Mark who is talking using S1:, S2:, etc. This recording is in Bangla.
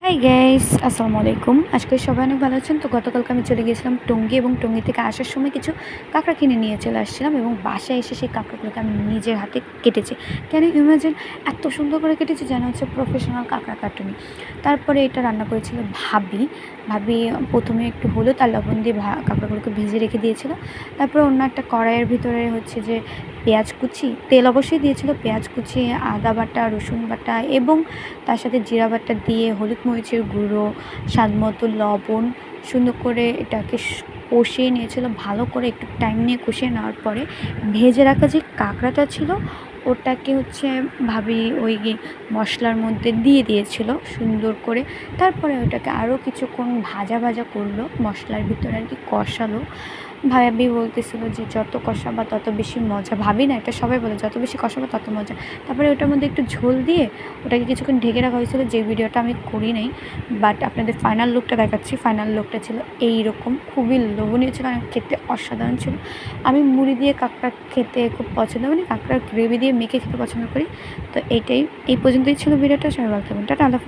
S1: হাই গাইস, আসসালামু আলাইকুম। আজকে সবাই অনেক ভালো আছেন। তো গতকালকে আমি চলে গিয়েছিলাম টঙ্গী এবং টঙ্গী থেকে আসার সময় কিছু কাঁকড়া কিনে নিয়ে চলে আসছিলাম এবং বাসায় এসে সেই কাঁকড়াগুলোকে আমি নিজের হাতে কেটেছি। ক্যান ইউ ইমাজিন, এত সুন্দর করে কেটেছি যেন হচ্ছে প্রফেশনাল কাঁকড়া কাটুনি। তারপরে এটা রান্না করেছিল ভাবি। ভাবি প্রথমে একটু হলুদ আর লবণ দিয়ে কাঁকড়াগুলোকে ভেজে রেখে দিয়েছিল। তারপরে অন্য একটা কড়াইয়ের ভিতরে হচ্ছে যে পেঁয়াজ কুচি, তেল অবশ্যই দিয়েছিল, পেঁয়াজ কুচি, আদা বাটা, রসুন বাটা এবং তার সাথে জিরা বাটা দিয়ে হলুদ মরিচের গুঁড়ো, স্বাদমতো লবণ, সুন্দর করে এটাকে কষিয়ে নিয়েছিল। ভালো করে একটু টাইম নিয়ে কষিয়ে নেওয়ার পরে ভেজে রাখা যে কাঁকড়াটা ছিল ওটাকে হচ্ছে ভাবি ওই মশলার মধ্যে দিয়ে দিয়েছিল সুন্দর করে। তারপরে ওটাকে আরও কিছুক্ষণ ভাজা ভাজা করলো, মশলার ভিতরে আর কি কষালো। ভাবি বলতেছিল যে যত কষাবা তত বেশি মজা। ভাবি না, এটা সবাই বলে, যত বেশি কষাবা তত মজা। তারপরে ওটার মধ্যে একটু ঝোল দিয়ে ওটাকে কিছুক্ষণ ঢেকে রাখা হয়েছিল, যে ভিডিওটা আমি করি নাই, বাট আপনাদের ফাইনাল লুকটা দেখাচ্ছি। ফাইনাল লুকটা ছিল এইরকম, খুবই লোভনীয় ছিল, অনেক খেতে অসাধারণ ছিল। আমি মুড়ি দিয়ে কাঁকড়া খেতে খুব পছন্দ, মানে কাঁকড়ার গ্রেভি দিয়ে মেখে খেতে পছন্দ করি। তো এই পর্যন্তই ছিল ভিডিওটা। সবাই ভালো থাকবেন, টাটা, আল্লাহ হাফেজ।